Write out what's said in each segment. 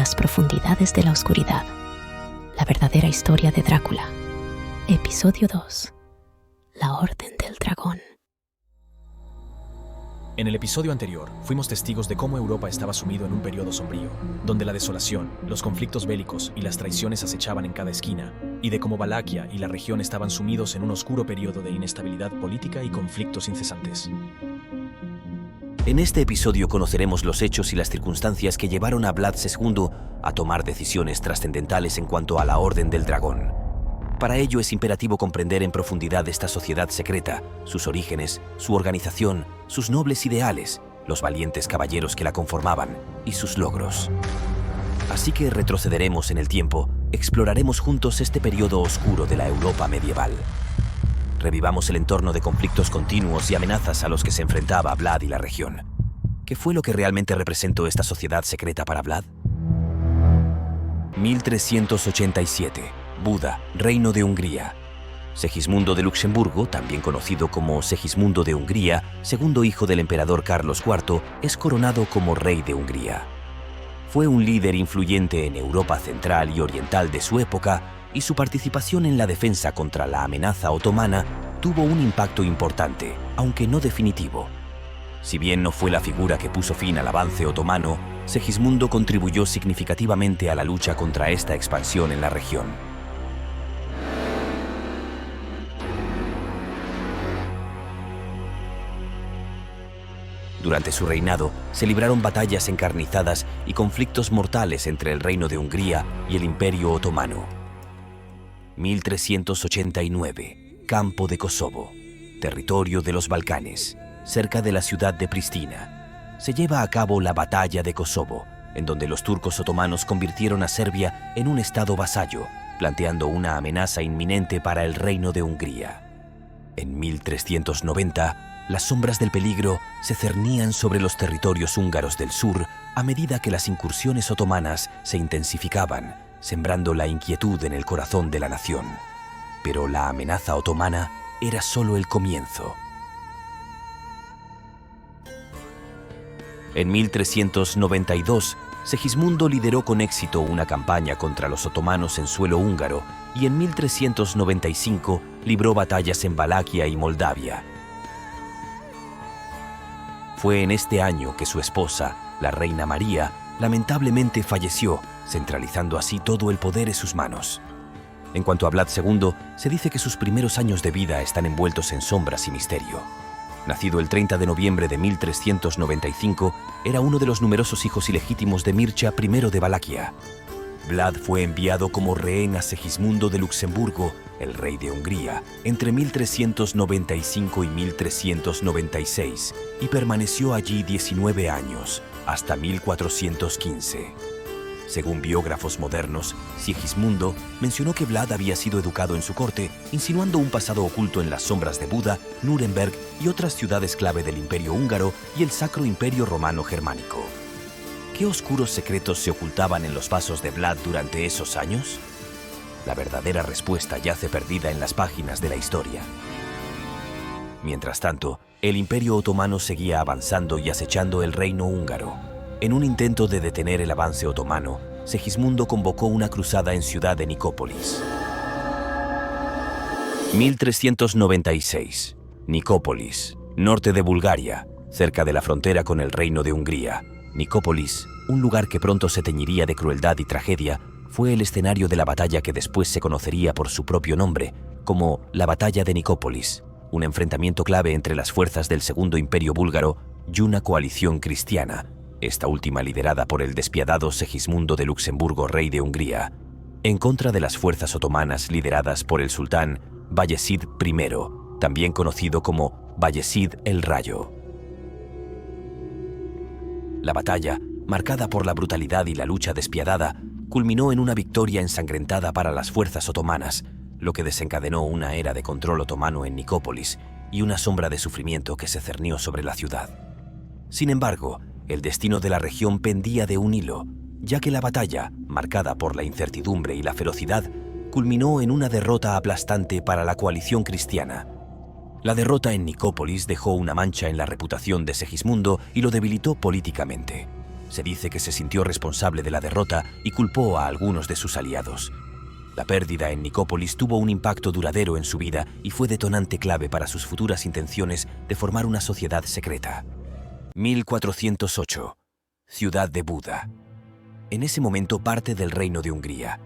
las profundidades de la oscuridad. La verdadera historia de Drácula. Episodio 2. La Orden del Dragón. En el episodio anterior, fuimos testigos de cómo Europa estaba sumido en un periodo sombrío, donde la desolación, los conflictos bélicos y las traiciones acechaban en cada esquina, y de cómo Valaquia y la región estaban sumidos en un oscuro periodo de inestabilidad política y conflictos incesantes. En este episodio conoceremos los hechos y las circunstancias que llevaron a Vlad II a tomar decisiones trascendentales en cuanto a la Orden del Dragón. Para ello es imperativo comprender en profundidad esta sociedad secreta, sus orígenes, su organización, sus nobles ideales, los valientes caballeros que la conformaban y sus logros. Así que retrocederemos en el tiempo, exploraremos juntos este periodo oscuro de la Europa medieval. Revivamos el entorno de conflictos continuos y amenazas a los que se enfrentaba Vlad y la región. ¿Qué fue lo que realmente representó esta sociedad secreta para Vlad? 1387. Buda, Reino de Hungría. Segismundo de Luxemburgo, también conocido como Segismundo de Hungría, segundo hijo del emperador Carlos IV, es coronado como rey de Hungría. Fue un líder influyente en Europa central y oriental de su época, y su participación en la defensa contra la amenaza otomana tuvo un impacto importante, aunque no definitivo. Si bien no fue la figura que puso fin al avance otomano, Segismundo contribuyó significativamente a la lucha contra esta expansión en la región. Durante su reinado, se libraron batallas encarnizadas y conflictos mortales entre el Reino de Hungría y el Imperio Otomano. 1389. Campo de Kosovo, territorio de los Balcanes, cerca de la ciudad de Pristina. Se lleva a cabo la Batalla de Kosovo, en donde los turcos otomanos convirtieron a Serbia en un estado vasallo, planteando una amenaza inminente para el Reino de Hungría. En 1390, las sombras del peligro se cernían sobre los territorios húngaros del sur a medida que las incursiones otomanas se intensificaban, sembrando la inquietud en el corazón de la nación. Pero la amenaza otomana era solo el comienzo. En 1392, Segismundo lideró con éxito una campaña contra los otomanos en suelo húngaro y en 1395 libró batallas en Valaquia y Moldavia. Fue en este año que su esposa, la reina María, lamentablemente falleció, centralizando así todo el poder en sus manos. En cuanto a Vlad II, se dice que sus primeros años de vida están envueltos en sombras y misterio. Nacido el 30 de noviembre de 1395, era uno de los numerosos hijos ilegítimos de Mircea I de Valaquia. Vlad fue enviado como rehén a Segismundo de Luxemburgo, el rey de Hungría, entre 1395 y 1396, y permaneció allí 19 años, hasta 1415. Según biógrafos modernos, Sigismundo mencionó que Vlad había sido educado en su corte, insinuando un pasado oculto en las sombras de Buda, Nuremberg y otras ciudades clave del Imperio húngaro y el Sacro Imperio Romano Germánico. ¿Qué oscuros secretos se ocultaban en los pasos de Vlad durante esos años? La verdadera respuesta yace perdida en las páginas de la historia. Mientras tanto, el Imperio Otomano seguía avanzando y acechando el reino húngaro. En un intento de detener el avance otomano, Segismundo convocó una cruzada en ciudad de Nicópolis. 1396. Nicópolis, norte de Bulgaria, cerca de la frontera con el Reino de Hungría. Nicópolis, un lugar que pronto se teñiría de crueldad y tragedia, fue el escenario de la batalla que después se conocería por su propio nombre, como la Batalla de Nicópolis, un enfrentamiento clave entre las fuerzas del Segundo Imperio Búlgaro y una coalición cristiana, esta última liderada por el despiadado Segismundo de Luxemburgo, rey de Hungría, en contra de las fuerzas otomanas lideradas por el sultán Bayezid I, también conocido como Bayezid el Rayo. La batalla, marcada por la brutalidad y la lucha despiadada, culminó en una victoria ensangrentada para las fuerzas otomanas, lo que desencadenó una era de control otomano en Nicópolis y una sombra de sufrimiento que se cernió sobre la ciudad. Sin embargo, el destino de la región pendía de un hilo, ya que la batalla, marcada por la incertidumbre y la ferocidad, culminó en una derrota aplastante para la coalición cristiana. La derrota en Nicópolis dejó una mancha en la reputación de Segismundo y lo debilitó políticamente. se dice que se sintió responsable de la derrota y culpó a algunos de sus aliados. La pérdida en Nicópolis tuvo un impacto duradero en su vida y fue detonante clave para sus futuras intenciones de formar una sociedad secreta. 1408. Ciudad de Buda. En ese momento parte del reino de Hungría.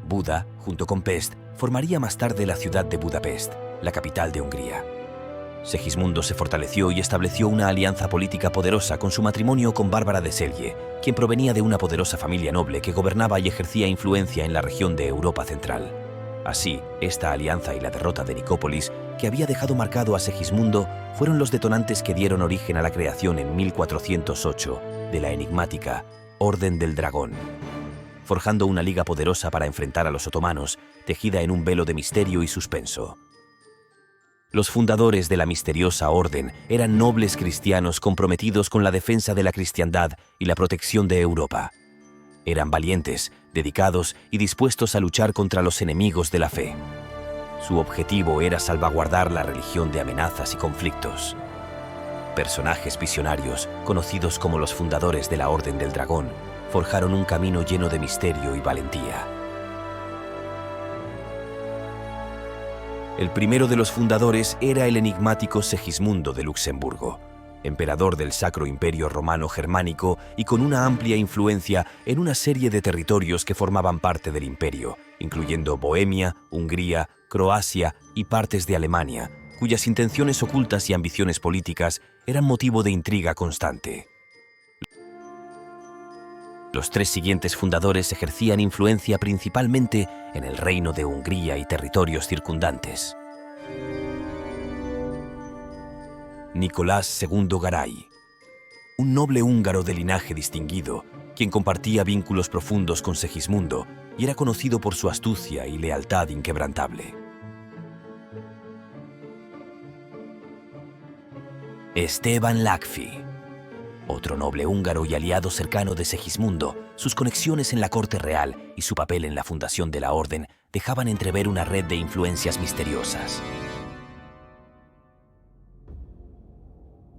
Buda, junto con Pest, formaría más tarde la ciudad de Budapest, la capital de Hungría. Segismundo se fortaleció y estableció una alianza política poderosa con su matrimonio con Bárbara de Celje, quien provenía de una poderosa familia noble que gobernaba y ejercía influencia en la región de Europa Central. Así, esta alianza y la derrota de Nicópolis, que había dejado marcado a Segismundo, fueron los detonantes que dieron origen a la creación en 1408 de la enigmática Orden del Dragón, forjando una liga poderosa para enfrentar a los otomanos, tejida en un velo de misterio y suspenso. Los fundadores de la misteriosa orden eran nobles cristianos comprometidos con la defensa de la cristiandad y la protección de Europa. Eran valientes, dedicados y dispuestos a luchar contra los enemigos de la fe. Su objetivo era salvaguardar la religión de amenazas y conflictos. Personajes visionarios, conocidos como los fundadores de la Orden del Dragón, forjaron un camino lleno de misterio y valentía. El primero de los fundadores era el enigmático Segismundo de Luxemburgo, emperador del Sacro Imperio Romano Germánico y con una amplia influencia en una serie de territorios que formaban parte del imperio, incluyendo Bohemia, Hungría, Croacia y partes de Alemania, cuyas intenciones ocultas y ambiciones políticas eran motivo de intriga constante. Los tres siguientes fundadores ejercían influencia principalmente en el reino de Hungría y territorios circundantes. Nicolás II Garay, un noble húngaro de linaje distinguido, quien compartía vínculos profundos con Segismundo y era conocido por su astucia y lealtad inquebrantable. Esteban Lágfy, otro noble húngaro y aliado cercano de Segismundo. Sus conexiones en la corte real y su papel en la fundación de la orden dejaban entrever una red de influencias misteriosas.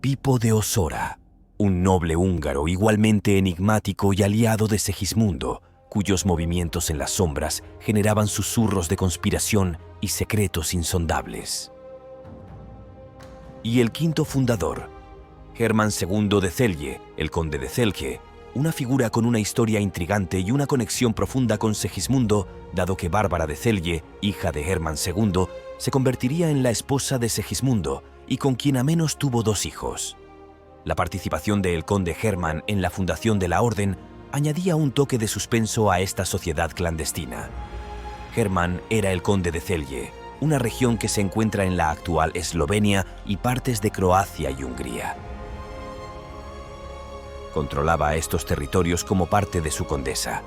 Pipo de Osora, un noble húngaro igualmente enigmático y aliado de Segismundo, cuyos movimientos en las sombras generaban susurros de conspiración y secretos insondables. Y el quinto fundador, Hermann II de Celje, el conde de Celje, una figura con una historia intrigante y una conexión profunda con Segismundo, dado que Bárbara de Celje, hija de Hermann II, se convertiría en la esposa de Segismundo y con quien a menos tuvo 2 hijos. La participación del conde Hermann en la fundación de la orden añadía un toque de suspenso a esta sociedad clandestina. Hermann era el conde de Celje, una región que se encuentra en la actual Eslovenia y partes de Croacia y Hungría. Controlaba estos territorios como parte de su condesa.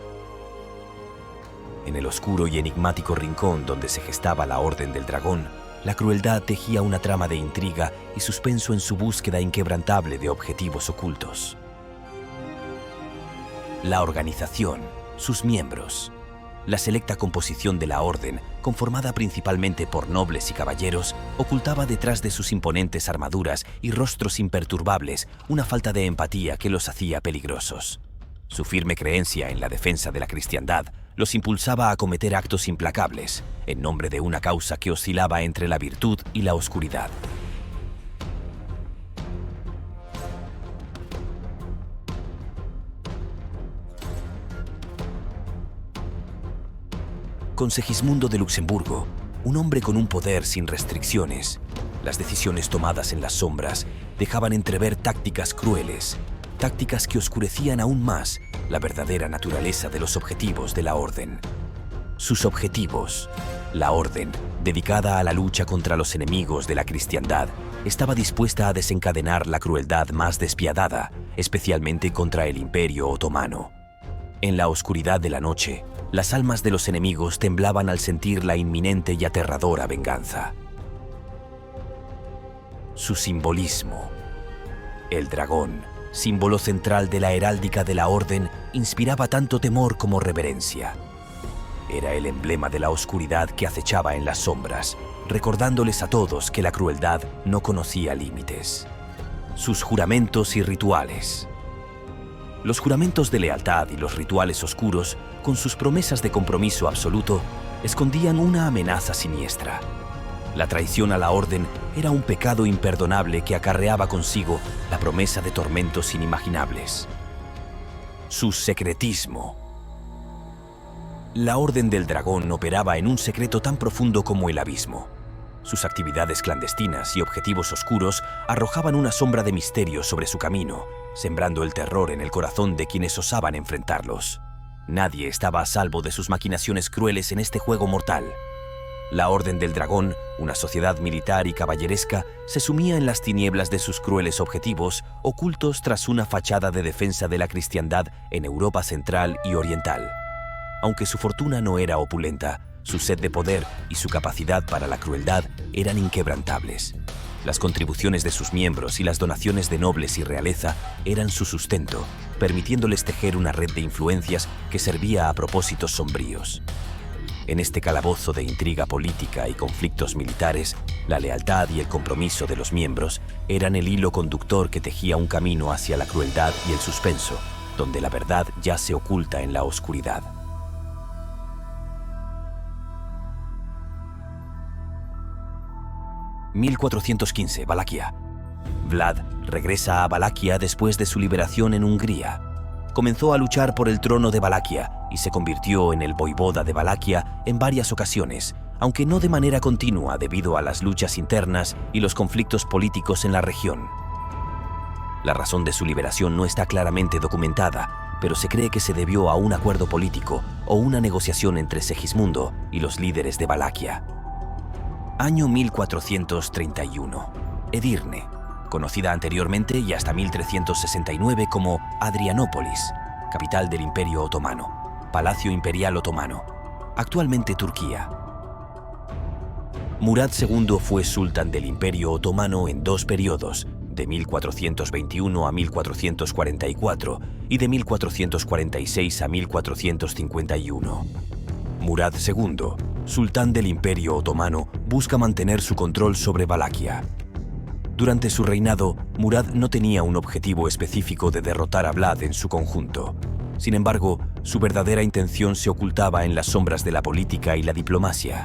En el oscuro y enigmático rincón donde se gestaba la Orden del Dragón, la crueldad tejía una trama de intriga y suspenso en su búsqueda inquebrantable de objetivos ocultos. La organización, sus miembros, la selecta composición de la orden, conformada principalmente por nobles y caballeros, ocultaba detrás de sus imponentes armaduras y rostros imperturbables una falta de empatía que los hacía peligrosos. Su firme creencia en la defensa de la cristiandad los impulsaba a cometer actos implacables, en nombre de una causa que oscilaba entre la virtud y la oscuridad. Con Segismundo de Luxemburgo, un hombre con un poder sin restricciones, las decisiones tomadas en las sombras dejaban entrever tácticas crueles, tácticas que oscurecían aún más la verdadera naturaleza de los objetivos de la Orden. Sus objetivos, la Orden, dedicada a la lucha contra los enemigos de la cristiandad, estaba dispuesta a desencadenar la crueldad más despiadada, especialmente contra el Imperio Otomano. En la oscuridad de la noche, las almas de los enemigos temblaban al sentir la inminente y aterradora venganza. Su simbolismo. El dragón, símbolo central de la heráldica de la Orden, inspiraba tanto temor como reverencia. Era el emblema de la oscuridad que acechaba en las sombras, recordándoles a todos que la crueldad no conocía límites. Sus juramentos y rituales. Los juramentos de lealtad y los rituales oscuros, con sus promesas de compromiso absoluto, escondían una amenaza siniestra. La traición a la orden era un pecado imperdonable que acarreaba consigo la promesa de tormentos inimaginables. Su secretismo. La Orden del Dragón operaba en un secreto tan profundo como el abismo. Sus actividades clandestinas y objetivos oscuros arrojaban una sombra de misterio sobre su camino, sembrando el terror en el corazón de quienes osaban enfrentarlos. Nadie estaba a salvo de sus maquinaciones crueles en este juego mortal. La Orden del Dragón, una sociedad militar y caballeresca, se sumía en las tinieblas de sus crueles objetivos, ocultos tras una fachada de defensa de la cristiandad en Europa Central y Oriental. Aunque su fortuna no era opulenta, su sed de poder y su capacidad para la crueldad eran inquebrantables. Las contribuciones de sus miembros y las donaciones de nobles y realeza eran su sustento, permitiéndoles tejer una red de influencias que servía a propósitos sombríos. En este calabozo de intriga política y conflictos militares, la lealtad y el compromiso de los miembros eran el hilo conductor que tejía un camino hacia la crueldad y el suspenso, donde la verdad yace oculta en la oscuridad. ...1415, Valaquia. Vlad regresa a Valaquia después de su liberación en Hungría. Comenzó a luchar por el trono de Valaquia y se convirtió en el voivoda de Valaquia en varias ocasiones, aunque no de manera continua debido a las luchas internas y los conflictos políticos en la región. La razón de su liberación no está claramente documentada, pero se cree que se debió a un acuerdo político o una negociación entre Segismundo y los líderes de Valaquia. Año 1431. Edirne, conocida anteriormente y hasta 1369 como Adrianópolis, capital del Imperio Otomano, Palacio Imperial Otomano, actualmente Turquía. Murad II fue sultán del Imperio Otomano en dos periodos, de 1421 a 1444 y de 1446 a 1451. Murad II, sultán del Imperio Otomano, busca mantener su control sobre Valaquia. Durante su reinado, Murad no tenía un objetivo específico de derrotar a Vlad en su conjunto. Sin embargo, su verdadera intención se ocultaba en las sombras de la política y la diplomacia.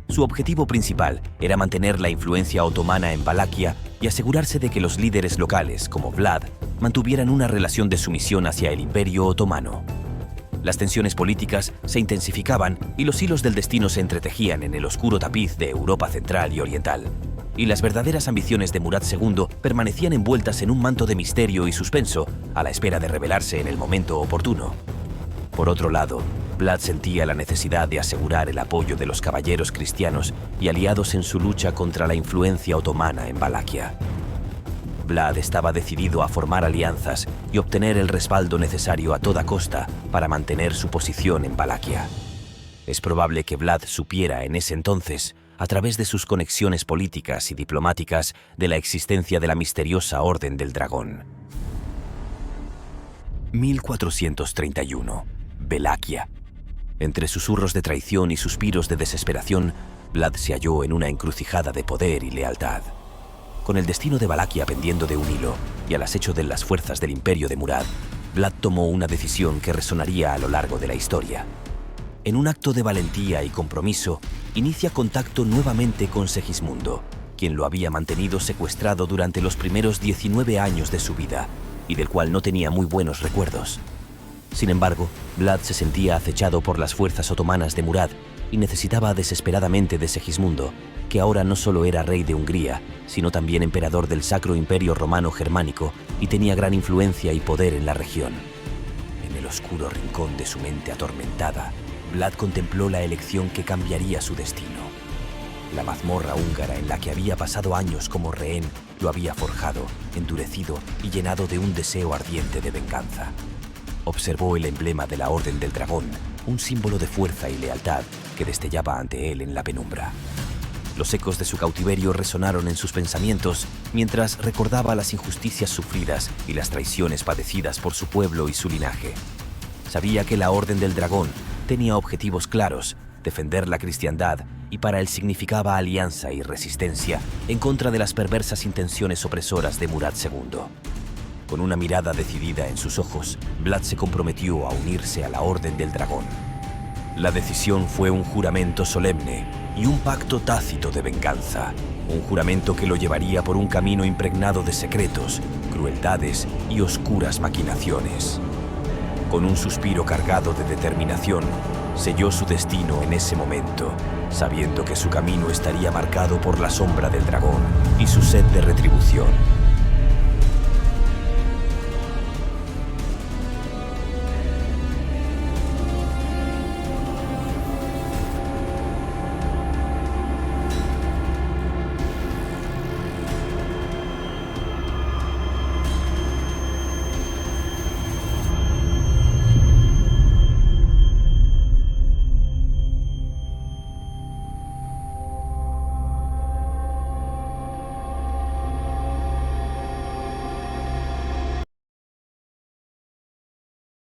Su objetivo principal era mantener la influencia otomana en Valaquia y asegurarse de que los líderes locales, como Vlad, mantuvieran una relación de sumisión hacia el Imperio Otomano. Las tensiones políticas se intensificaban y los hilos del destino se entretejían en el oscuro tapiz de Europa Central y Oriental. Y las verdaderas ambiciones de Murad II permanecían envueltas en un manto de misterio y suspenso, a la espera de revelarse en el momento oportuno. Por otro lado, Vlad sentía la necesidad de asegurar el apoyo de los caballeros cristianos y aliados en su lucha contra la influencia otomana en Valaquia. Vlad estaba decidido a formar alianzas y obtener el respaldo necesario a toda costa para mantener su posición en Valaquia. Es probable que Vlad supiera en ese entonces, a través de sus conexiones políticas y diplomáticas, de la existencia de la misteriosa Orden del Dragón. 1431. Valaquia. Entre susurros de traición y suspiros de desesperación, Vlad se halló en una encrucijada de poder y lealtad. Con el destino de Valaquia pendiendo de un hilo y al acecho de las fuerzas del imperio de Murad, Vlad tomó una decisión que resonaría a lo largo de la historia. En un acto de valentía y compromiso, inicia contacto nuevamente con Segismundo, quien lo había mantenido secuestrado durante los primeros 19 años de su vida y del cual no tenía muy buenos recuerdos. Sin embargo, Vlad se sentía acechado por las fuerzas otomanas de Murad y necesitaba desesperadamente de Segismundo, que ahora no solo era rey de Hungría, sino también emperador del Sacro Imperio Romano Germánico y tenía gran influencia y poder en la región. En el oscuro rincón de su mente atormentada, Vlad contempló la elección que cambiaría su destino. La mazmorra húngara en la que había pasado años como rehén lo había forjado, endurecido y llenado de un deseo ardiente de venganza. Observó el emblema de la Orden del Dragón, un símbolo de fuerza y lealtad que destellaba ante él en la penumbra. Los ecos de su cautiverio resonaron en sus pensamientos mientras recordaba las injusticias sufridas y las traiciones padecidas por su pueblo y su linaje. Sabía que la Orden del Dragón tenía objetivos claros, defender la cristiandad, y para él significaba alianza y resistencia en contra de las perversas intenciones opresoras de Murad II. Con una mirada decidida en sus ojos, Vlad se comprometió a unirse a la Orden del Dragón. La decisión fue un juramento solemne y un pacto tácito de venganza. Un juramento que lo llevaría por un camino impregnado de secretos, crueldades y oscuras maquinaciones. Con un suspiro cargado de determinación, selló su destino en ese momento, sabiendo que su camino estaría marcado por la sombra del dragón y su sed de retribución.